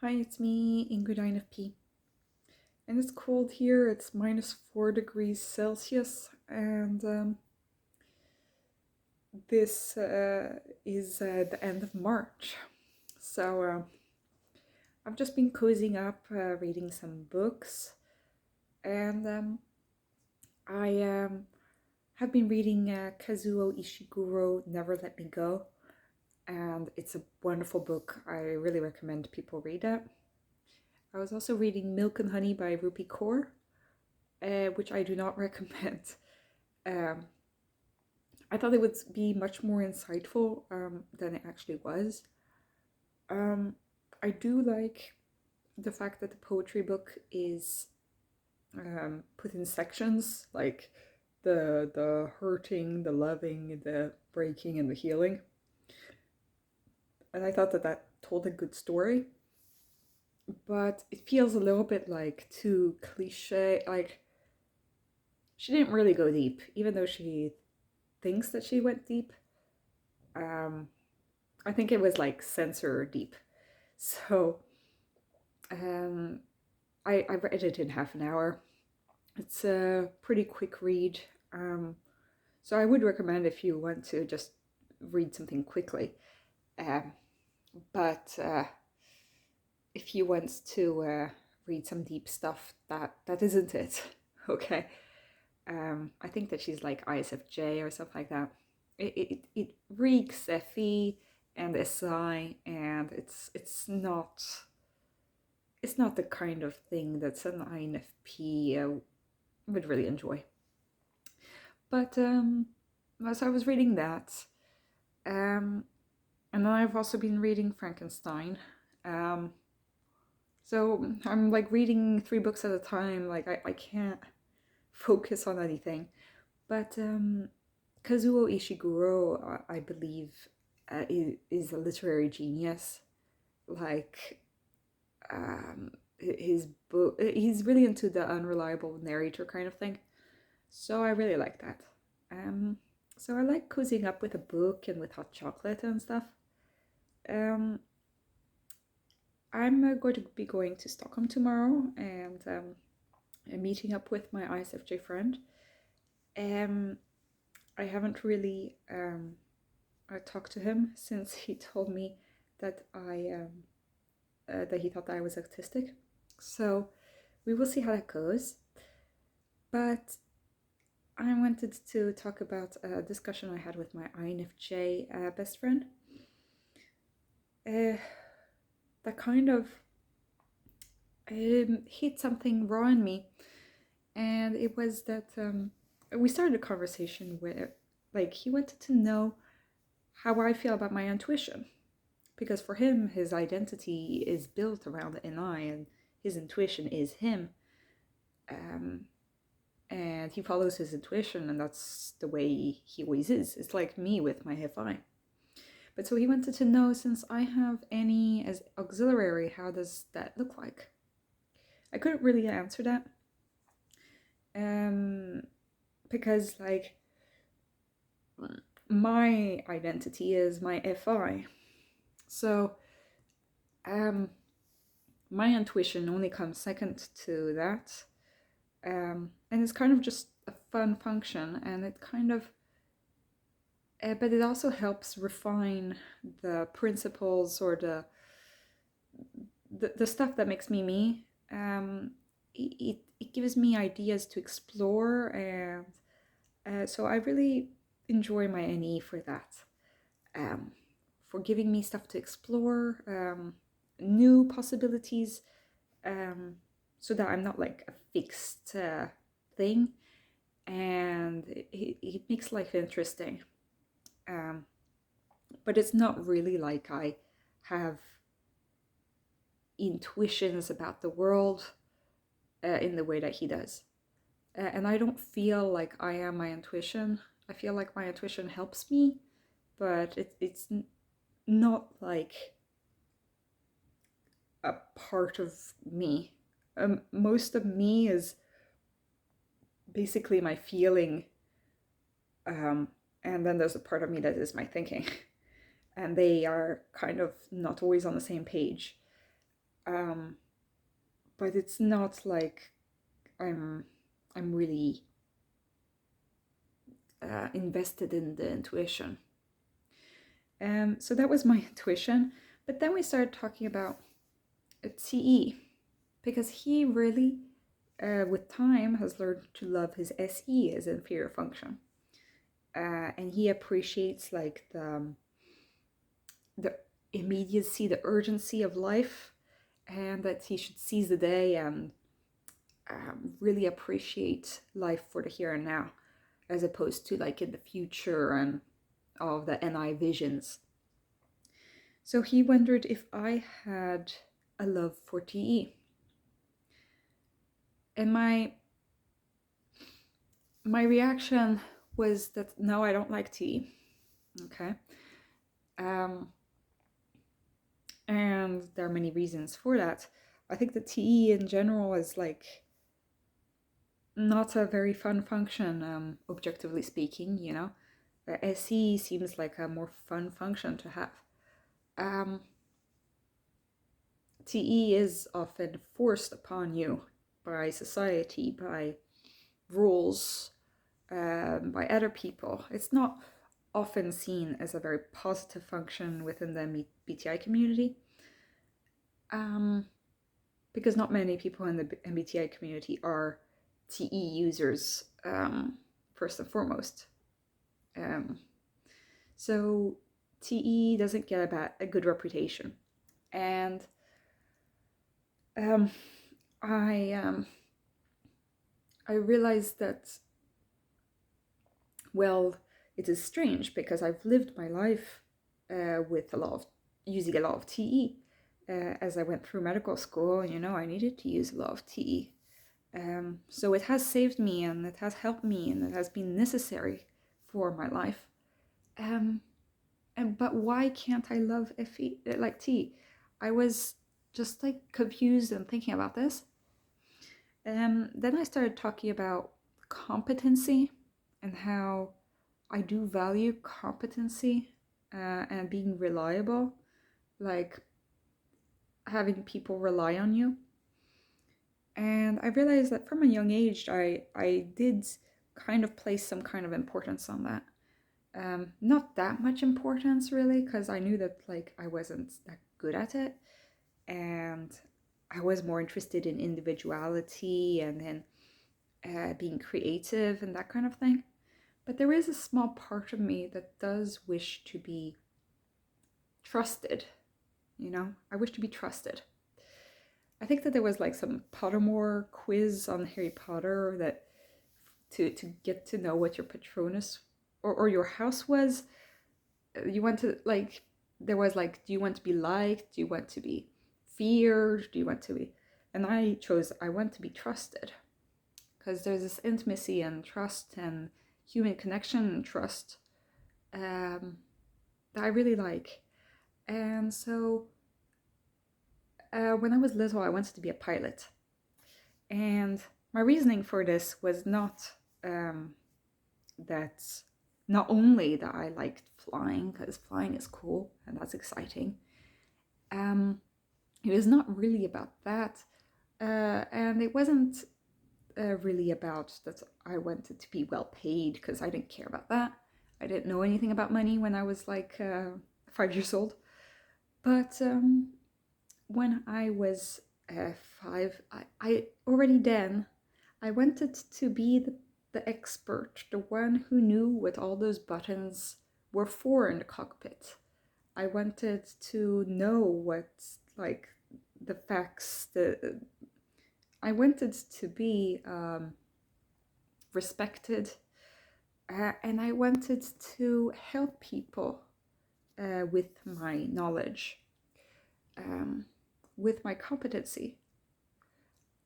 Hi, it's me, Ingrid INFP. And it's cold here, it's -4 degrees Celsius, and this is the end of March. So I've just been cozying up, reading some books, and I have been reading Kazuo Ishiguro, Never Let Me Go, and it's a wonderful book. I really recommend people read it. I was also reading Milk and Honey by Rupi Kaur, which I do not recommend. Um, I thought it would be much more insightful than it actually was. Um, I do like the fact that the poetry book is put in sections, like the hurting, the loving, the breaking, and the healing. And I thought that that told a good story, but it feels a little bit like too cliche. Like she didn't really go deep, even though she thinks that she went deep. Um, I think it was like censor deep. So um, I read it in half an hour. It's a pretty quick read. So I would recommend if you want to just read something quickly. Um, but if you want to read some deep stuff, that isn't it. Okay. I think that she's like ISFJ or something like that. It reeks FE and SI, and it's not the kind of thing that an INFP would really enjoy. But so I was reading that, um, and then I've also been reading Frankenstein. Um, so I'm like reading 3 books at a time. Like I can't focus on anything. But Kazuo Ishiguro, I believe, is a literary genius. Like his book, he's really into the unreliable narrator kind of thing. So I really like that. Um, so I like cozying up with a book and with hot chocolate and stuff. Um, I'm going to be going to Stockholm tomorrow and meeting up with my ISFJ friend. Um, I haven't really talked to him since he told me that that he thought that I was autistic. So we will see how that goes. But I wanted to talk about a discussion I had with my INFJ best friend. That kind of hit something raw in me, and it was that we started a conversation where, like, he wanted to know how I feel about my intuition, because for him, his identity is built around the NI, and his intuition is him. Um, and he follows his intuition, and that's the way he always is. It's like me with my FI. But so he wanted to know, since I have any as auxiliary, how does that look like? I couldn't really answer that. Um, because like my identity is my FI. So my intuition only comes second to that. And it's kind of just a fun function, and it kind of but it also helps refine the principles or the stuff that makes me me. It gives me ideas to explore, and so I really enjoy my NE for that, um, for giving me stuff to explore, new possibilities, um, so that I'm not like a fixed thing, and it makes life interesting. Um, but it's not really like I have intuitions about the world in the way that he does. And I don't feel like I am my intuition. I feel like my intuition helps me, but it's not like a part of me. Most of me is basically my feeling, um, and then there's a part of me that is my thinking. And they are kind of not always on the same page. but it's not like I'm really invested in the intuition. So that was my intuition. But then we started talking about TE, because he really, with time, has learned to love his SE as inferior function. And he appreciates like the immediacy, the urgency of life, and that he should seize the day and really appreciate life for the here and now, as opposed to like in the future and all of the NI visions. So he wondered if I had a love for TE. And my reaction was that no, I don't like TE. Okay. And there are many reasons for that. I think the TE in general is like not a very fun function, objectively speaking, you know. SE seems like a more fun function to have. TE is often forced upon you by society, by rules, by other people. It's not often seen as a very positive function within the MBTI community, because not many people in the MBTI community are TE users, first and foremost. So TE doesn't get a good reputation. And I realized that, well, it is strange because I've lived my life with using a lot of TE. As I went through medical school, you know, I needed to use a lot of TE. So it has saved me, and it has helped me, and it has been necessary for my life. But why can't I love FE like T? I was just like confused and thinking about this. Then I started talking about competency and how I do value competency and being reliable, like having people rely on you. And I realized that from a young age, I did kind of place some kind of importance on that. Not that much importance really, because I knew that like I wasn't that good at it, and I was more interested in individuality and in being creative and that kind of thing. But there is a small part of me that does wish to be trusted. You know, I wish to be trusted. I think that there was like some Pottermore quiz on Harry Potter that to get to know what your Patronus or your house was. You want to like, there was like, do you want to be liked? Do you want to be feared? Do you want to be? And I chose, I want to be trusted, because there's this intimacy and trust and human connection and trust that I really like. And so when I was little, I wanted to be a pilot. And my reasoning for this was not that not only that I liked flying, because flying is cool and that's exciting. It was not really about that. And it wasn't really about that I wanted to be well paid, because I didn't care about that. I didn't know anything about money when I was like 5 years old. But when I was 5, I already then, I wanted to be the expert, the one who knew what all those buttons were for in the cockpit. I wanted to know what, like, the facts, I wanted to be respected, and I wanted to help people with my knowledge, with my competency.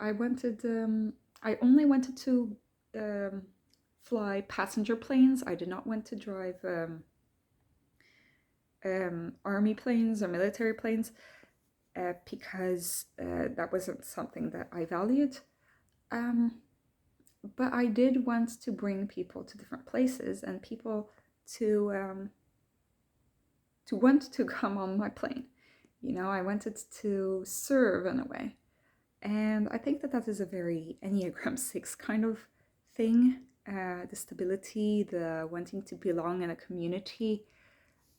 I only wanted to fly passenger planes. I did not want to drive army planes or military planes, because that wasn't something that I valued. But I did want to bring people to different places and people to want to come on my plane. I wanted to serve in a way. And I think that that is a very Enneagram 6 kind of thing. The stability, the wanting to belong in a community.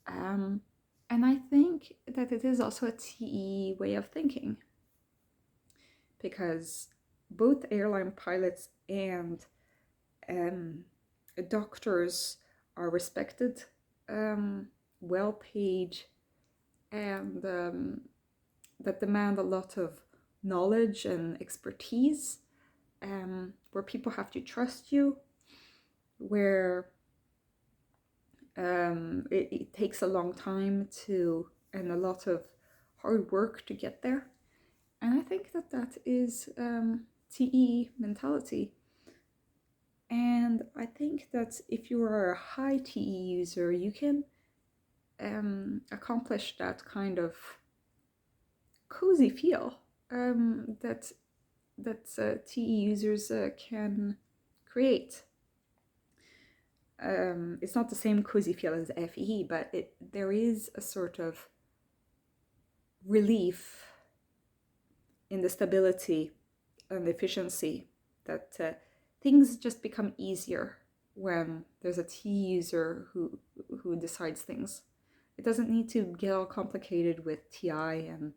And I think that it is also a TE way of thinking, because both airline pilots and doctors are respected, well paid, and that demand a lot of knowledge and expertise, where people have to trust you, where it takes a long time to, and a lot of hard work to get there. And I think that that is TE mentality. And I think that if you are a high TE user, you can accomplish that kind of cozy feel that TE users can create. It's not the same cozy feel as FE, but there is a sort of relief in the stability and the efficiency, that things just become easier when there's a TE user who decides things. It doesn't need to get all complicated with TI and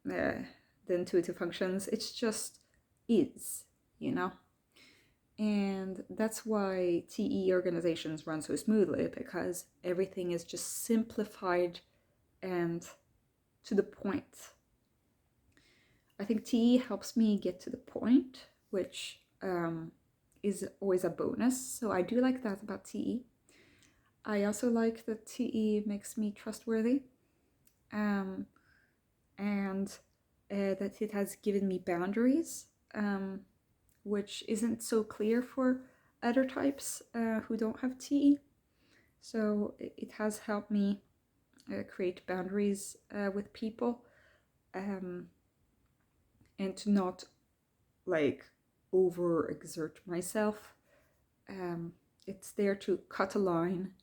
the intuitive functions. It's just is, And that's why TE organizations run so smoothly, because everything is just simplified and to the point. I think TE helps me get to the point, which is always a bonus. So I do like that about TE. I also like that TE makes me trustworthy, and that it has given me boundaries, which isn't so clear for other types who don't have TE. So it has helped me create boundaries with people, and to not overexert myself. It's there to cut a line.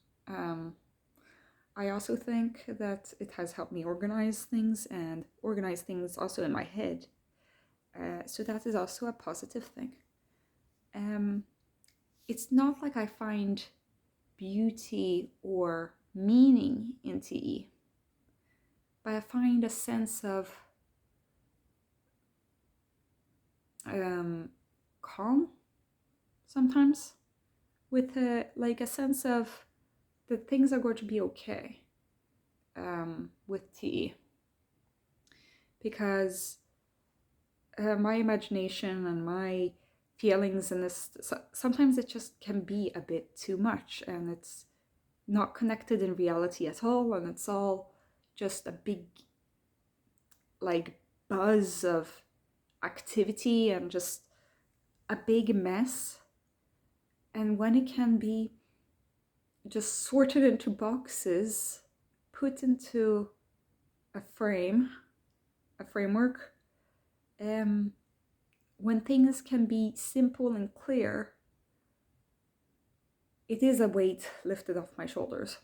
I also think that it has helped me organize things, and organize things also in my head. So that is also a positive thing. It's not like I find beauty or meaning in TE, but I find a sense of calm sometimes, with a sense of that things are going to be okay with TE, because my imagination and my feelings in this, sometimes it just can be a bit too much, and it's not connected in reality at all, and it's all just a big buzz of activity and just a big mess. And when it can be just sorted into boxes, put into a framework, when things can be simple and clear, it is a weight lifted off my shoulders.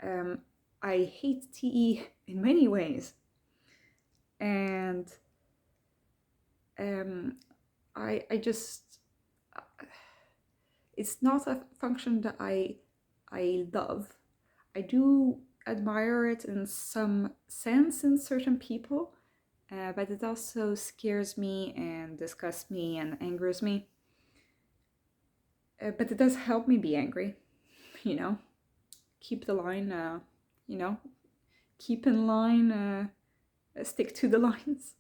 I hate TE in many ways, and I just, it's not a function that I love. I do admire it in some sense in certain people, but it also scares me and disgusts me and angers me. But it does help me be angry, keep the line, keep in line, stick to the lines.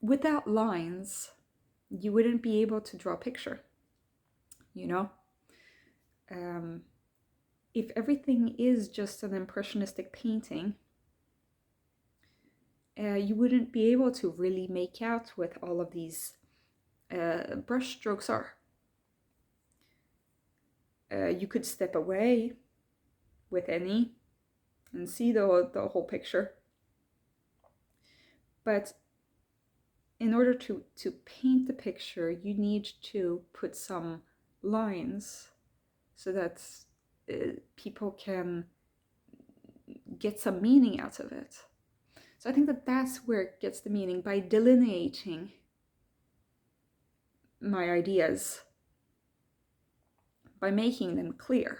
Without lines, you wouldn't be able to draw a picture, if everything is just an impressionistic painting, you wouldn't be able to really make out what all of these brush strokes are. You could step away with any and see the whole picture. But in order to paint the picture, you need to put some lines so that people can get some meaning out of it. So I think that that's where it gets the meaning, by delineating my ideas, by making them clear.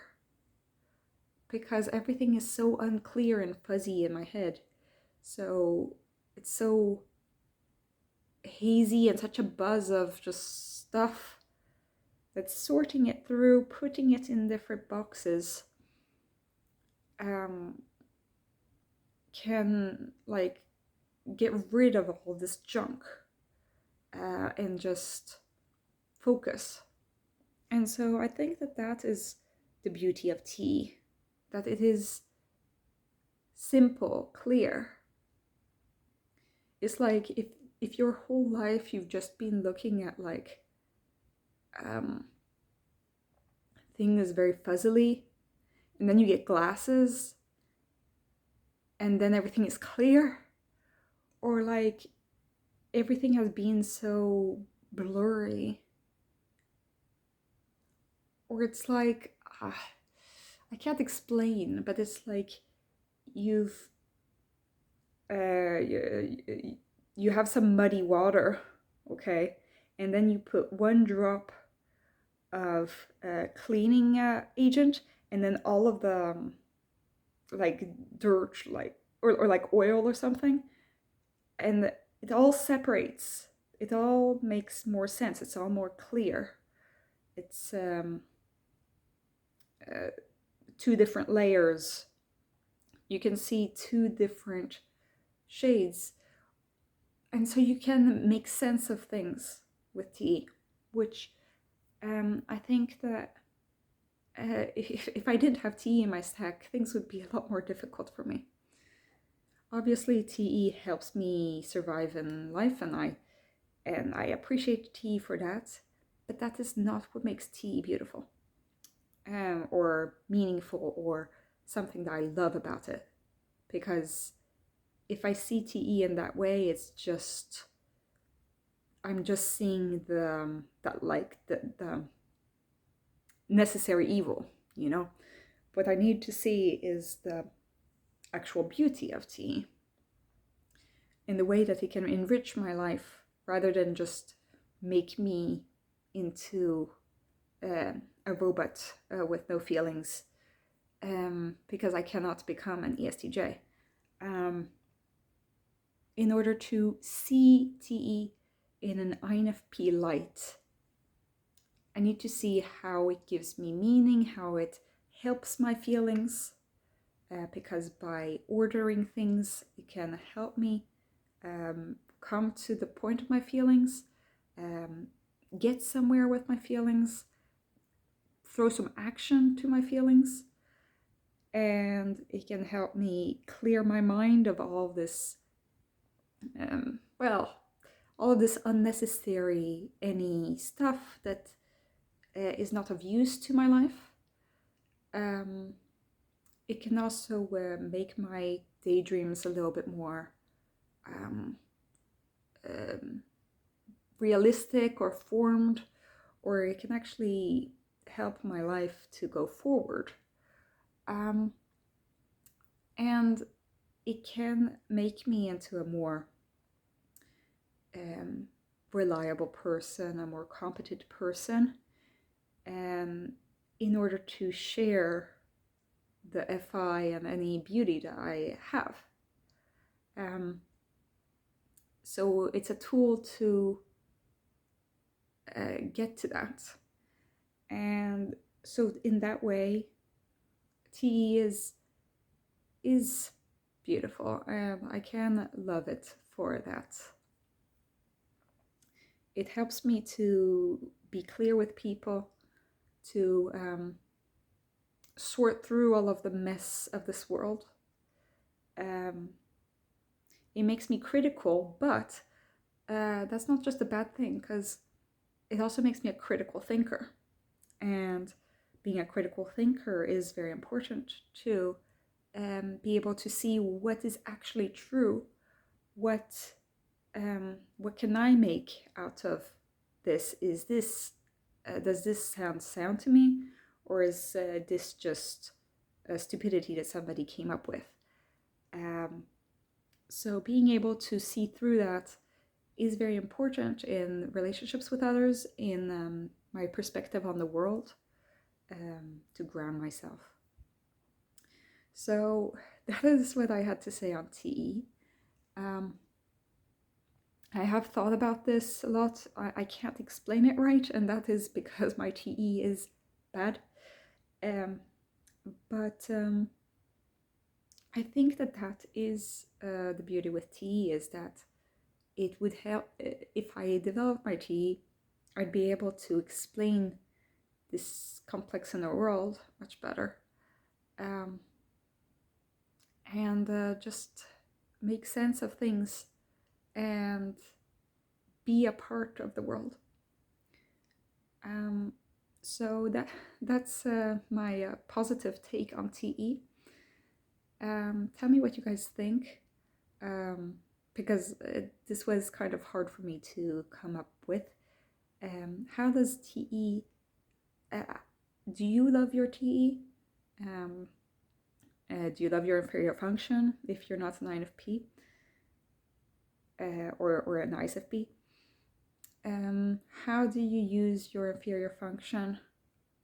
Because everything is so unclear and fuzzy in my head. So it's so hazy and such a buzz of just stuff that sorting it through, putting it in different boxes, can like get rid of all this junk and just focus. And so I think that that is the beauty of tea, that it is simple, clear. It's like if your whole life you've just been looking at like things very fuzzily, and then you get glasses and then everything is clear, or like everything has been so blurry, or it's like I can't explain, but it's like you've you have some muddy water, okay, and then you put one drop of cleaning agent, and then all of the like dirt, like or like oil or something, and it all separates. It all makes more sense. It's all more clear. It's two different layers. You can see two different shades, and so you can make sense of things with tea, which I think that if I didn't have tea in my stack, things would be a lot more difficult for me. Obviously, tea helps me survive in life, and I appreciate tea for that, but that is not what makes tea beautiful or meaningful or something that I love about it. Because if I see tea in that way, it's just I'm just seeing the necessary evil, you know. What I need to see is the actual beauty of tea in the way that it can enrich my life rather than just make me into a robot with no feelings, because I cannot become an ESTJ. In order to see tea in an INFP light, I need to see how it gives me meaning, how it helps my feelings, because by ordering things, it can help me come to the point of my feelings, get somewhere with my feelings, throw some action to my feelings, and it can help me clear my mind of all of this, all of this unnecessary any stuff that is not of use to my life. It can also make my daydreams a little bit more realistic or formed, or it can actually help my life to go forward. And it can make me into a more reliable person, a more competent person, in order to share the FI and any beauty that I have. So it's a tool to get to that. And so in that way, tea is beautiful. I can love it for that. It helps me to be clear with people, to sort through all of the mess of this world. It makes me critical, but that's not just a bad thing, because it also makes me a critical thinker. And being a critical thinker is very important to be able to see what is actually true, what can I make out of this? Is this does this sound to me, or is this just a stupidity that somebody came up with? So being able to see through that is very important in relationships with others, in my perspective on the world, to ground myself. So that is what I had to say on TE. I have thought about this a lot. I can't explain it right, and that is because my TE is bad. But I think that is the beauty with TE, is that it would help if I developed my TE, I'd be able to explain this complex inner world much better, and just make sense of things and be a part of the world. So that's my positive take on TE. Tell me what you guys think, because this was kind of hard for me to come up with. How does TE, do you love your TE? Do you love your inferior function if you're not an INFP or an ISFP? How do you use your inferior function,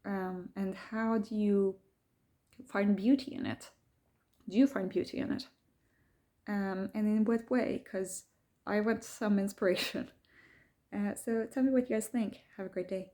and how do you find beauty in it? Do you find beauty in it? And in what way? Because I want some inspiration. So tell me what you guys think. Have a great day.